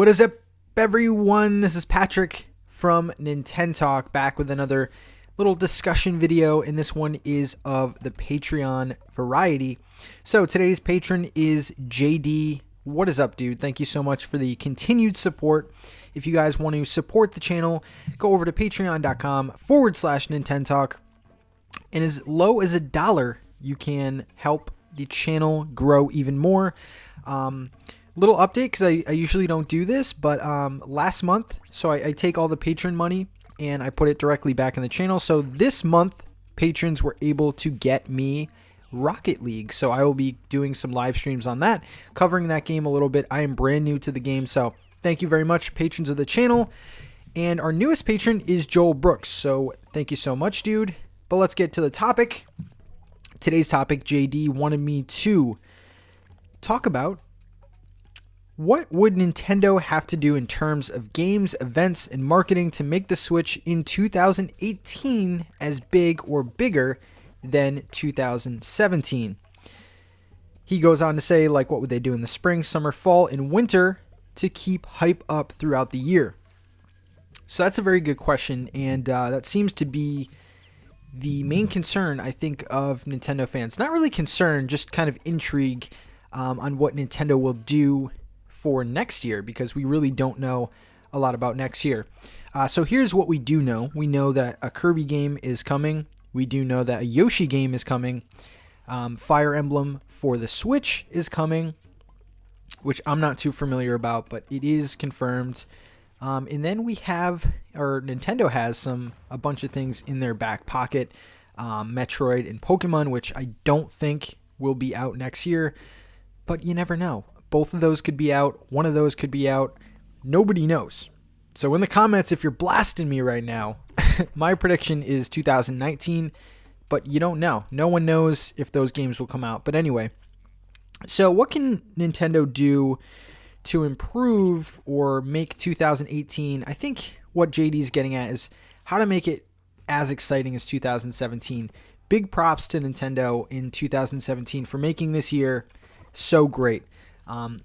What is up, everyone? This is Patrick from Nintendo Talk, back with another little discussion video, and this one is of the Patreon variety. So today's patron is JD. What is up, dude? Thank you so much for the continued support. If you guys want to support the channel, go over to patreon.com/Nintendo Talk, and as low as $1, you can help the channel grow even more. Little update, because I usually don't do this, but last month, so I take all the patron money and I put it directly back in the channel. So this month, patrons were able to get me Rocket League. So I will be doing some live streams on that, covering that game a little bit. I am brand new to the game, so thank you very much, patrons of the channel. And our newest patron is Joel Brooks, so thank you so much, dude. But let's get to the topic. Today's topic, JD wanted me to talk about what would Nintendo have to do in terms of games, events, and marketing to make the Switch in 2018 as big or bigger than 2017. He goes on to say, like, what would they do in the spring, summer, fall, and winter to keep hype up throughout the year? So that's a very good question, and that seems to be the main concern, I think, of Nintendo fans. Not really concern, just kind of intrigue on what Nintendo will do for next year, because we really don't know a lot about next year. So here's what we do know. We know that a Kirby game is coming. We do know that a Yoshi game is coming. Fire Emblem for the Switch is coming, which I'm not too familiar about, but it is confirmed. And then we have, or Nintendo has a bunch of things in their back pocket. Metroid and Pokemon, which I don't think will be out next year, but you never know. Both of those could be out. One of those could be out. Nobody knows. So in the comments, if you're blasting me right now, my prediction is 2019, but you don't know. No one knows if those games will come out. But anyway, so what can Nintendo do to improve or make 2018? I think what JD's getting at is how to make it as exciting as 2017. Big props to Nintendo in 2017 for making this year so great.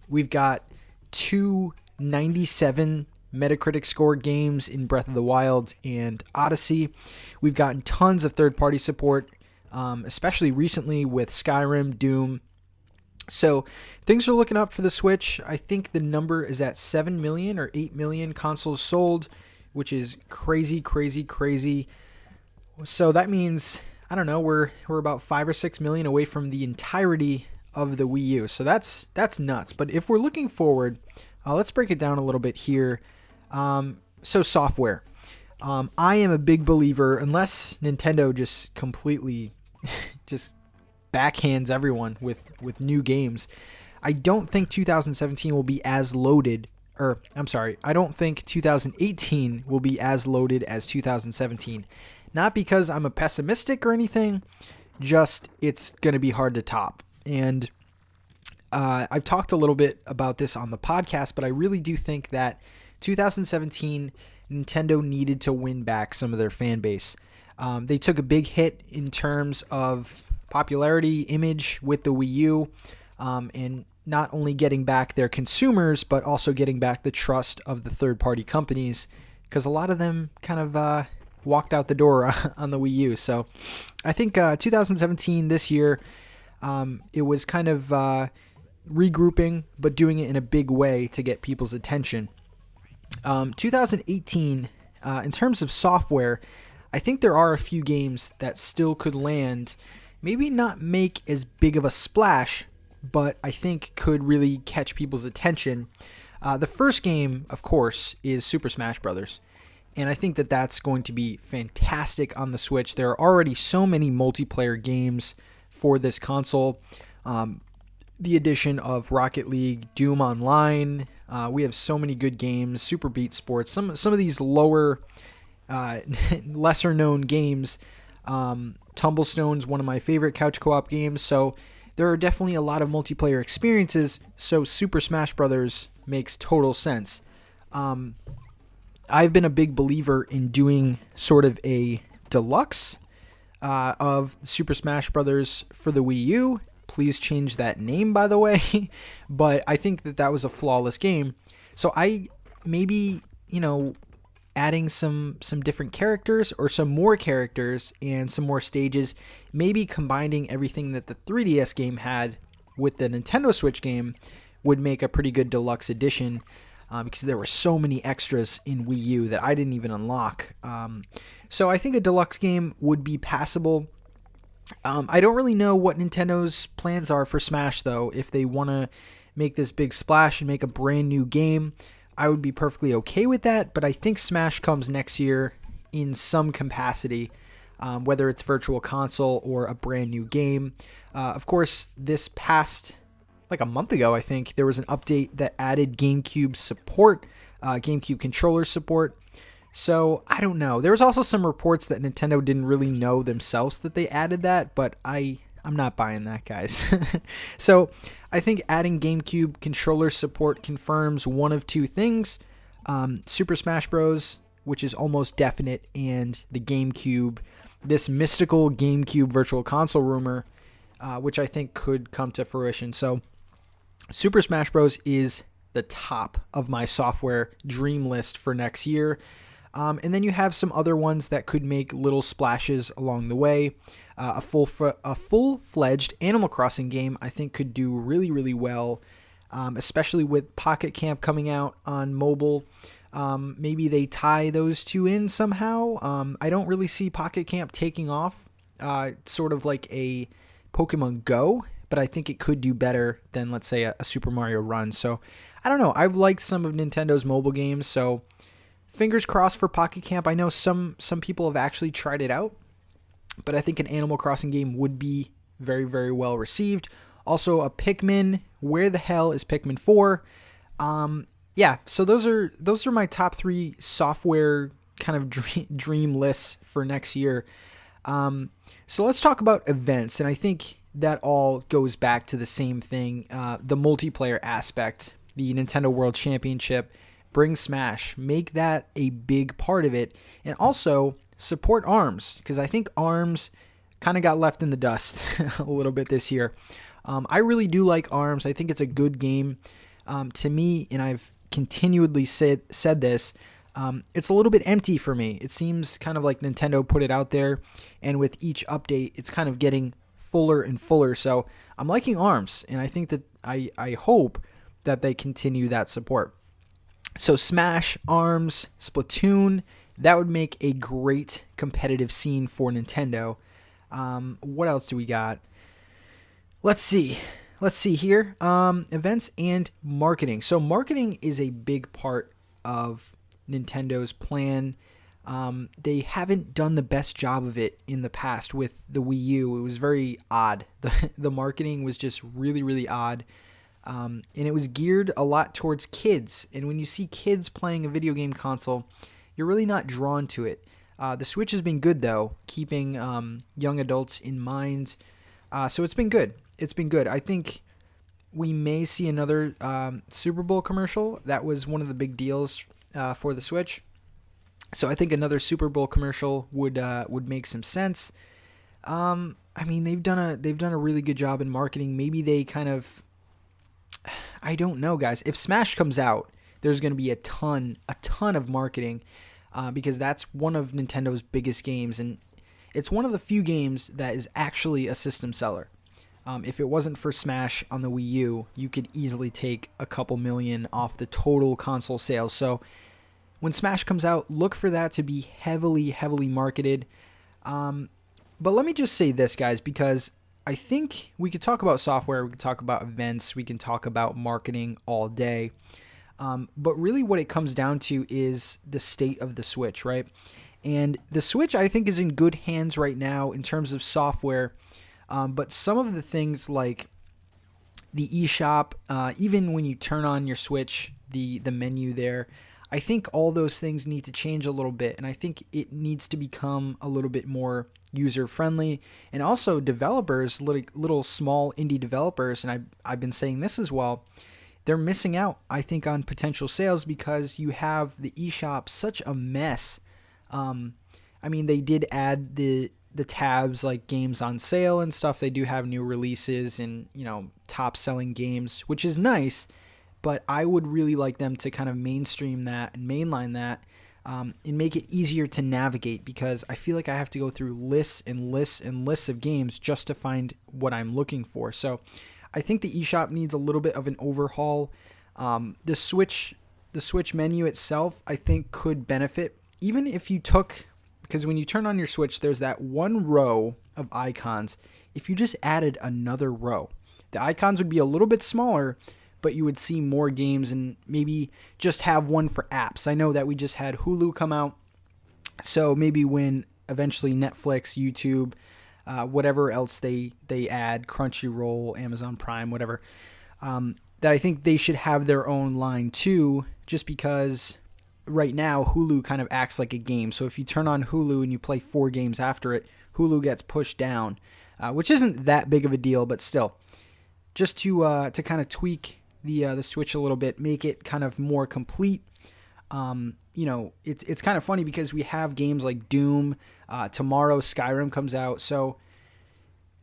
We've got 297 Metacritic score games in Breath of the Wild and Odyssey. We've gotten tons of third-party support, especially recently with Skyrim, Doom. So things are looking up for the Switch. I think the number is at 7 million or 8 million consoles sold, which is crazy, crazy, crazy. So that means, I don't know, we're about 5 or 6 million away from the entirety of the Wii U. So that's nuts. But if we're looking forward, let's break it down a little bit here. So software. I am a big believer, unless Nintendo just completely just backhands everyone with new games, I don't think 2017 will be as loaded, or I'm sorry, I don't think 2018 will be as loaded as 2017. Not because I'm a pessimistic or anything, just it's going to be hard to top. And I've talked a little bit about this on the podcast, but I really do think that 2017 Nintendo needed to win back some of their fan base. They took a big hit in terms of popularity, image with the Wii U, and not only getting back their consumers, but also getting back the trust of the third-party companies, because a lot of them kind of walked out the door on the Wii U. So I think 2017, this year, it was kind of regrouping, but doing it in a big way to get people's attention. 2018, in terms of software, I think there are a few games that still could land, maybe not make as big of a splash, but I think could really catch people's attention. The first game, of course, is Super Smash Bros. And I think that that's going to be fantastic on the Switch. There are already so many multiplayer games for this console. The addition of Rocket League, Doom Online, we have so many good games, Super Beat Sports, some of these lower, lesser known games. Tumblestone's one of my favorite couch co-op games, so there are definitely a lot of multiplayer experiences, so Super Smash Bros. Makes total sense. I've been a big believer in doing sort of a deluxe of Super Smash Bros. For the Wii U. Please change that name, by the way. But I think that was a flawless game. So I maybe, adding some different characters or some more characters and some more stages, maybe combining everything that the 3DS game had with the Nintendo Switch game would make a pretty good deluxe edition, because there were so many extras in Wii U that I didn't even unlock. So I think a deluxe game would be passable. I don't really know what Nintendo's plans are for Smash, though. If they want to make this big splash and make a brand new game, I would be perfectly okay with that. But I think Smash comes next year in some capacity, whether it's Virtual Console or a brand new game. Of course, this past, like a month ago, I think, there was an update that added GameCube support, GameCube controller support. So I don't know. There was also some reports that Nintendo didn't really know themselves that they added that, but I'm not buying that, guys. So I think adding GameCube controller support confirms one of two things: Super Smash Bros., which is almost definite, and the GameCube, this mystical GameCube Virtual Console rumor, which I think could come to fruition. So Super Smash Bros. Is the top of my software dream list for next year. And then you have some other ones that could make little splashes along the way. A full-fledged Animal Crossing game, I think, could do really, really well, especially with Pocket Camp coming out on mobile. Maybe they tie those two in somehow. I don't really see Pocket Camp taking off, sort of like a Pokemon Go, but I think it could do better than, let's say, a Super Mario Run. So I don't know. I've liked some of Nintendo's mobile games, so fingers crossed for Pocket Camp. I know some people have actually tried it out, but I think an Animal Crossing game would be very, very well received. Also, a Pikmin. Where the hell is Pikmin 4? Yeah, so those are my top 3 software kind of dream lists for next year. So let's talk about events, and I think that all goes back to the same thing, the multiplayer aspect, the Nintendo World Championship. Bring Smash, make that a big part of it, and also support ARMS, because I think ARMS kind of got left in the dust a little bit this year. I really do like ARMS. I think it's a good game. To me, and I've continually said this, it's a little bit empty for me. It seems kind of like Nintendo put it out there, and with each update, it's kind of getting fuller and fuller. So I'm liking ARMS, and I think that I hope that they continue that support. So Smash, ARMS, Splatoon, that would make a great competitive scene for Nintendo. What else do we got? Let's see here. Events and marketing. So marketing is a big part of Nintendo's plan. They haven't done the best job of it in the past with the Wii U. It was very odd. The marketing was just really, really odd. And it was geared a lot towards kids. And when you see kids playing a video game console, you're really not drawn to it. The Switch has been good, though, keeping young adults in mind. So it's been good. It's been good. I think we may see another Super Bowl commercial. That was one of the big deals for the Switch. So I think another Super Bowl commercial would make some sense. I mean, they've done a really good job in marketing. Maybe they kind of, I don't know, guys. If Smash comes out, there's going to be a ton of marketing, because that's one of Nintendo's biggest games, and it's one of the few games that is actually a system seller. If it wasn't for Smash on the Wii U, you could easily take a couple million off the total console sales. So when Smash comes out, look for that to be heavily marketed. But let me just say this, guys, because I think we could talk about software, we could talk about events, we can talk about marketing all day. But really what it comes down to is the state of the Switch, right? And the Switch, I think, is in good hands right now in terms of software. But some of the things like the eShop, even when you turn on your Switch, the menu there, I think all those things need to change a little bit. And I think it needs to become a little bit more user-friendly. And also developers, little small indie developers, and I've been saying this as well, they're missing out, I think, on potential sales because you have the eShop such a mess. I mean, they did add the tabs like games on sale and stuff. They do have new releases and, top selling games, which is nice. but I would really like them to kind of mainstream that and mainline that, and make it easier to navigate, because I feel like I have to go through lists and lists and lists of games just to find what I'm looking for. So I think the eShop needs a little bit of an overhaul. The Switch menu itself, I think, could benefit, even if you took, because when you turn on your Switch, there's that one row of icons. If you just added another row, the icons would be a little bit smaller, but you would see more games, and maybe just have one for apps. I know that we just had Hulu come out, so maybe when eventually Netflix, YouTube, whatever else they add, Crunchyroll, Amazon Prime, whatever, that I think they should have their own line too, just because right now Hulu kind of acts like a game. So if you turn on Hulu and you play 4 games after it, Hulu gets pushed down, which isn't that big of a deal, but still, just to kind of tweak the Switch a little bit, make it kind of more complete. It's kind of funny because we have games like Doom. Tomorrow Skyrim comes out, so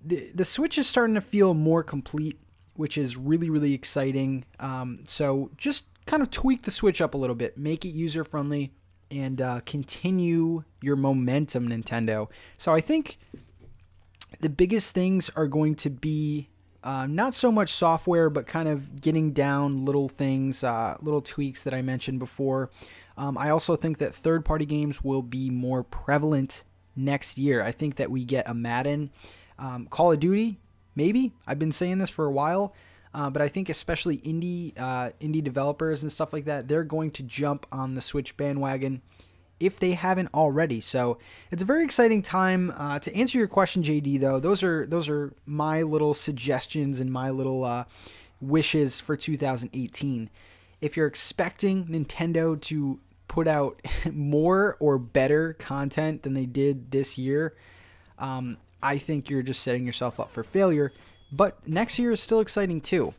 the Switch is starting to feel more complete, which is really, really exciting. So just kind of tweak the Switch up a little bit, make it user friendly, and continue your momentum, Nintendo. So I think the biggest things are going to be not so much software, but kind of getting down little things, little tweaks that I mentioned before. I also think that third-party games will be more prevalent next year. I think that we get a Madden, Call of Duty, maybe. I've been saying this for a while, but I think especially indie developers and stuff like that, they're going to jump on the Switch bandwagon if they haven't already. So it's a very exciting time. To answer your question, JD, though, those are my little suggestions and my little wishes for 2018. If you're expecting Nintendo to put out more or better content than they did this year, I think you're just setting yourself up for failure. But next year is still exciting too.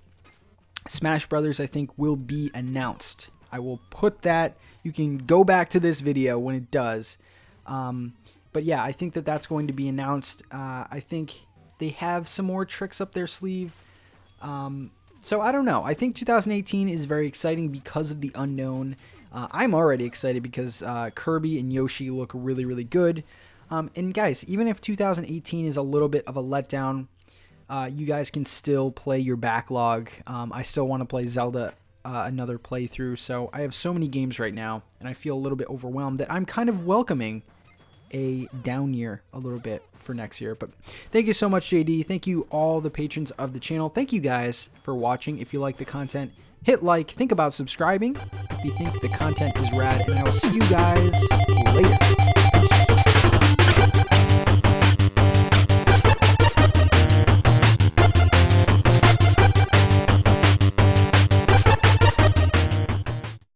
Smash Brothers, I think, will be announced. I will put that. You can go back to this video when it does. But yeah, I think that that's going to be announced. I think they have some more tricks up their sleeve. So I don't know. I think 2018 is very exciting because of the unknown. I'm already excited because Kirby and Yoshi look really, really good. And guys, even if 2018 is a little bit of a letdown, you guys can still play your backlog. I still want to play Zelda another playthrough. So I have so many games right now, and I feel a little bit overwhelmed that I'm kind of welcoming a down year a little bit for next year. But thank you so much, JD. Thank you all the patrons of the channel. Thank you guys for watching. If you like the content, hit like, think about subscribing if you think the content is rad, and I will see you guys